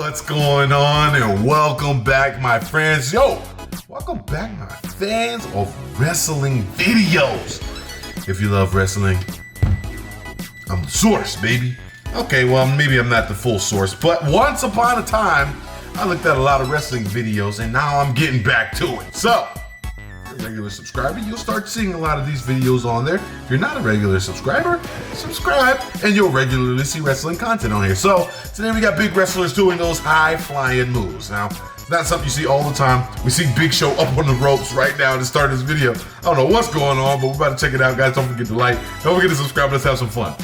What's going on? And welcome back, my friends. Welcome back, my fans of wrestling videos. If you love wrestling, I'm the source, baby. Okay, well, maybe I'm not the full source, but once upon a time, I looked at a lot of wrestling videos, and now I'm getting back to it. So, if you're a regular subscriber, you'll start seeing a lot of these videos on there. If you're not a regular subscriber, subscribe, and you'll regularly see wrestling content on here. So, today we got big wrestlers doing those high-flying moves. Now, it's not something you see all the time. We see Big Show up on the ropes right now to start this video. I don't know what's going on, but we're about to check it out, guys. Don't forget to like. Don't forget to subscribe. Let's have some fun.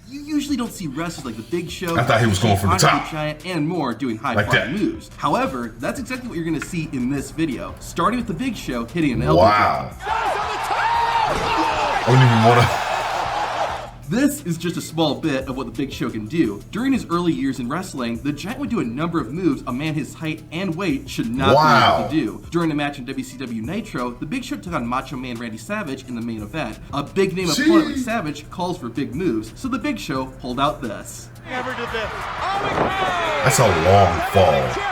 Usually don't see wrestlers like the Big Show, I thought he was going for the top. Giant, and more doing high-flying moves. However, that's exactly what you're going to see in this video, starting with the Big Show hitting an elbow drop. I wouldn't even want to. This is just a small bit of what the Big Show can do. During his early years in wrestling, the Giant would do a number of moves a man his height and weight should not be able to do. During a match in WCW Nitro, the Big Show took on Macho Man Randy Savage in the main event. A big name opponent like Savage calls for big moves, so the Big Show pulled out this. Never did this. That's a long fall.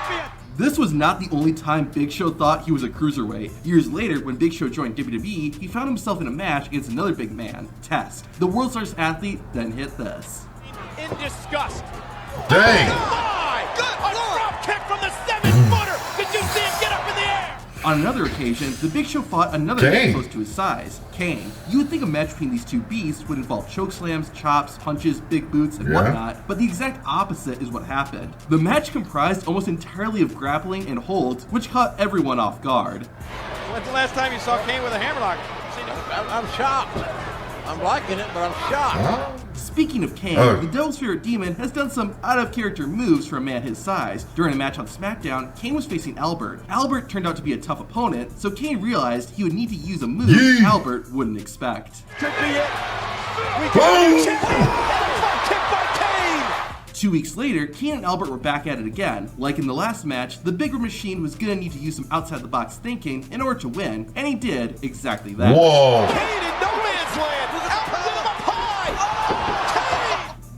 This was not the only time Big Show thought he was a cruiserweight. Years later, when Big Show joined WWE, he found himself in a match against another big man, Test. The world's largest athlete then hit this. In disgust. Dang! A drop kick from the 7-footer! Did you see him get up in the air? On another occasion, the Big Show fought another man close to his size, Kane. You would think a match between these two beasts would involve chokeslams, chops, punches, big boots, and whatnot, but the exact opposite is what happened. The match comprised almost entirely of grappling and holds, which caught everyone off guard. When's the last time you saw Kane with a hammerlock? I'm shocked. I'm liking it, but I'm shocked. Huh? Speaking of Kane, the Devil's Favorite Demon has done some out-of-character moves for a man his size. During a match on SmackDown, Kane was facing Albert. Albert turned out to be a tough opponent, so Kane realized he would need to use a move Albert wouldn't expect. Could be it. We got kick by Kane. 2 weeks later, Kane and Albert were back at it again. Like in the last match, the bigger machine was gonna need to use some outside-the-box thinking in order to win, and he did exactly that. Whoa! Kane in no man's land. Up high.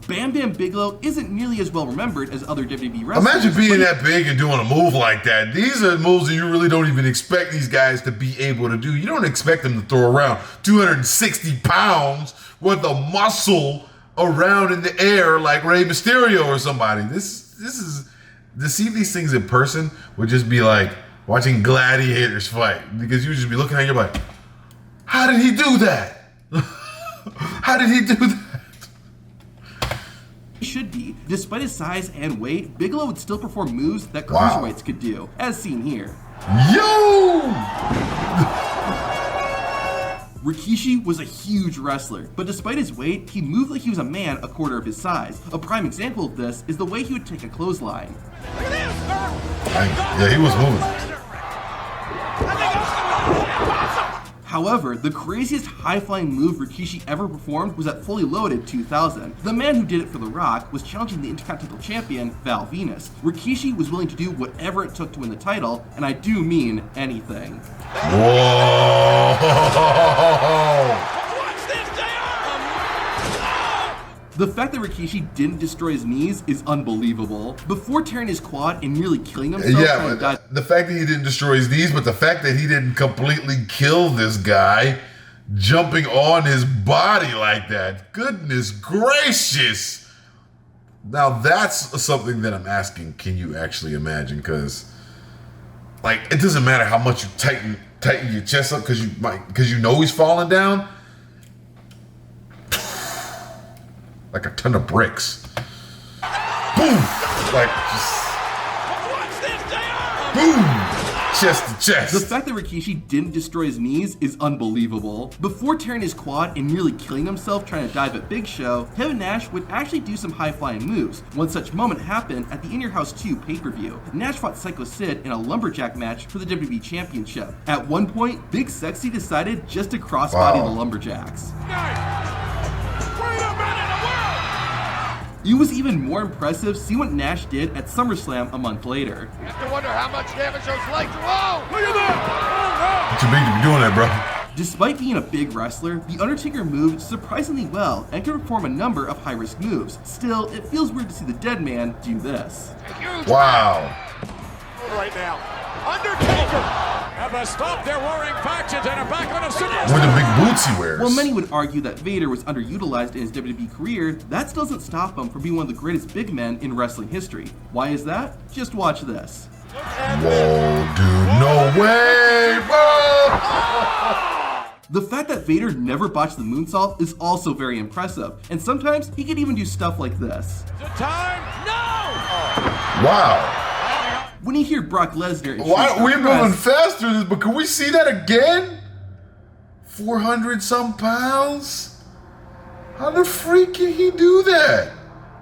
Bam Bam Bigelow isn't nearly as well remembered as other WWE wrestlers. Imagine being that big and doing a move like that. These are moves that you really don't even expect these guys to be able to do. You don't expect them to throw around 260 pounds worth of muscle around in the air like Rey Mysterio or somebody. This is, to see these things in person would just be like watching gladiators fight, because you would just be looking at it, you're like, how did he do that? How did he do that? Should be. Despite his size and weight, Bigelow would still perform moves that cruiserweights could do, as seen here. Yo! Rikishi was a huge wrestler, but despite his weight, he moved like he was a man a quarter of his size. A prime example of this is the way he would take a clothesline. Look at this, sir. Yeah, he was moving. However, the craziest high-flying move Rikishi ever performed was at Fully Loaded 2000. The man who did it for The Rock was challenging the Intercontinental Champion, Val Venus. Rikishi was willing to do whatever it took to win the title, and I do mean anything. Whoa! The fact that Rikishi didn't destroy his knees is unbelievable. Before tearing his quad and nearly killing himself, the fact that he didn't destroy his knees, but the fact that he didn't completely kill this guy jumping on his body like that. Goodness gracious. Now that's something that I'm asking, can you actually imagine? Because like, it doesn't matter how much you tighten your chest up because you know he's falling down. Like a ton of bricks. Boom! Like just boom! Chest to chest. The fact that Rikishi didn't destroy his knees is unbelievable. Before tearing his quad and nearly killing himself trying to dive at Big Show, him and Nash would actually do some high-flying moves. One such moment happened at the In Your House 2 pay-per-view. Nash fought Psycho Sid in a lumberjack match for the WWE Championship. At one point, Big Sexy decided just to crossbody the lumberjacks. It was even more impressive seeing what Nash did at SummerSlam a month later. You have to wonder how much damage those legs are. Whoa! Look at that! Too big to be doing that, bro. Despite being a big wrestler, The Undertaker moved surprisingly well and could perform a number of high-risk moves. Still, it feels weird to see the dead man do this. Take you Wow. Right now. Undertaker. Have a stop their warring factions and are back on a super. With the big boots he wears. While many would argue that Vader was underutilized in his WWE career, that still doesn't stop him from being one of the greatest big men in wrestling history. Why is that? Just watch this. Whoa, dude, no way, bro! The fact that Vader never botched the moonsault is also very impressive, and sometimes he could even do stuff like this. Is it time? No! Wow. When you hear Brock Lesnar, Why we're moving faster, but can we see that again? 400 some pounds? How the freak can he do that?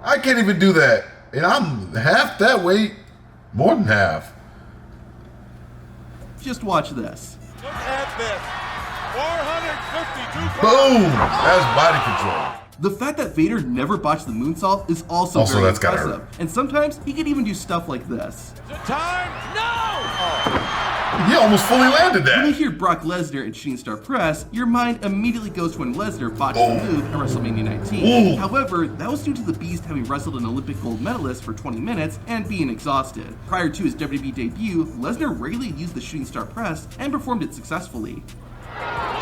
I can't even do that. And I'm half that weight. More than half. Just watch this. Look at this. 452 Boom! That's body control. The fact that Vader never botched the moonsault is also very that's gotta impressive. hurt. And sometimes he could even do stuff like this. Is it time? No! He almost fully landed When you that. hear Brock Lesnar and Shooting Star Press, your mind immediately goes to when Lesnar botched the move at WrestleMania 19. Ooh. However, that was due to the Beast having wrestled an Olympic gold medalist for 20 minutes and being exhausted. Prior to his WWE debut, Lesnar regularly used the Shooting Star Press and performed it successfully.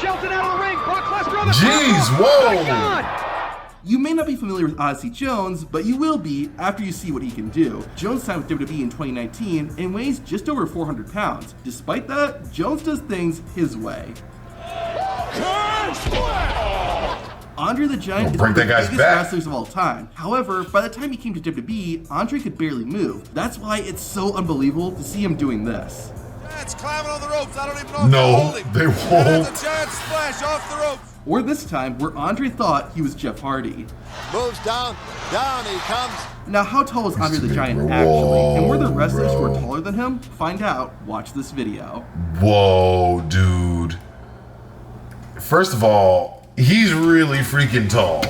Shelton out of the ring. Brock Lesnar on the Jeez, top. whoa. Oh my God. You may not be familiar with Odyssey Jones, but you will be after you see what he can do. Jones signed with WWE in 2019 and weighs just over 400 pounds. Despite that, Jones does things his way. Andre the Giant is Don't break one of the that guy's biggest back. wrestlers of all time. However, by the time he came to WWE, Andre could barely move. That's why it's so unbelievable to see him doing this. Giants climbing on the ropes. I don't even know if No, they're holding. they And won't. there's a giant splash off the ropes. Or this time, where Andre thought he was Jeff Hardy. Moves down. Down he comes. Now, how tall is Andre the big, Giant bro. actually? And were there wrestlers who are Bro. taller than him? Find out. Watch this video. Whoa, dude. First of all, he's really freaking tall.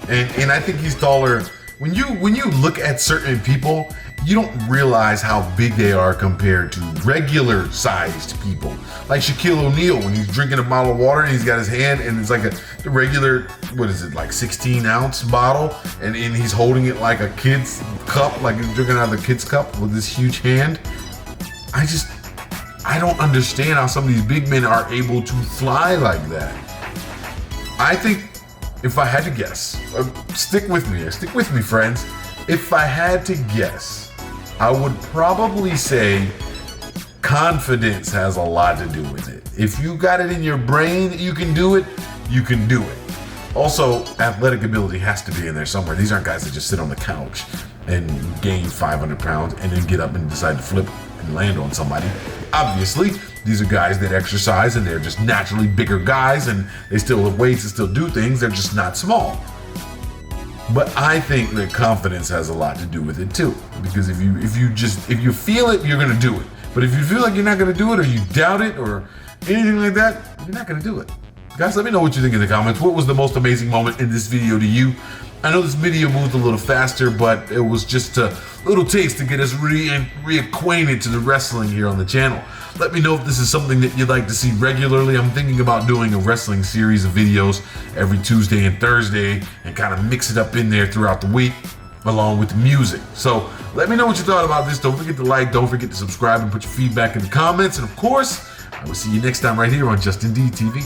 And I think he's taller. When you look at certain people, you don't realize how big they are compared to regular sized people. Like Shaquille O'Neal, when he's drinking a bottle of water and he's got his hand and it's like a regular, what is it, like 16-ounce bottle, and he's holding it like a kid's cup, like he's drinking out of the kid's cup with this huge hand. I don't understand how some of these big men are able to fly like that. I think if I had to guess, stick with me, friends. If I had to guess, I would probably say confidence has a lot to do with it. If you got it in your brain that you can do it, you can do it. Also, athletic ability has to be in there somewhere. These aren't guys that just sit on the couch and gain 500 pounds and then get up and decide to flip and land on somebody. Obviously, these are guys that exercise and they're just naturally bigger guys and they still lift weights and still do things. They're just not small. But I think that confidence has a lot to do with it too. Because if you feel it, you're gonna do it. But if you feel like you're not gonna do it or you doubt it or anything like that, you're not gonna do it. Guys, let me know what you think in the comments. What was the most amazing moment in this video to you? I know this video moved a little faster, but it was just a little taste to get us reacquainted to the wrestling here on the channel. Let me know if this is something that you'd like to see regularly. I'm thinking about doing a wrestling series of videos every Tuesday and Thursday and kind of mix it up in there throughout the week along with the music. So let me know what you thought about this. Don't forget to like, don't forget to subscribe and put your feedback in the comments. And of course, I will see you next time right here on Justin D TV.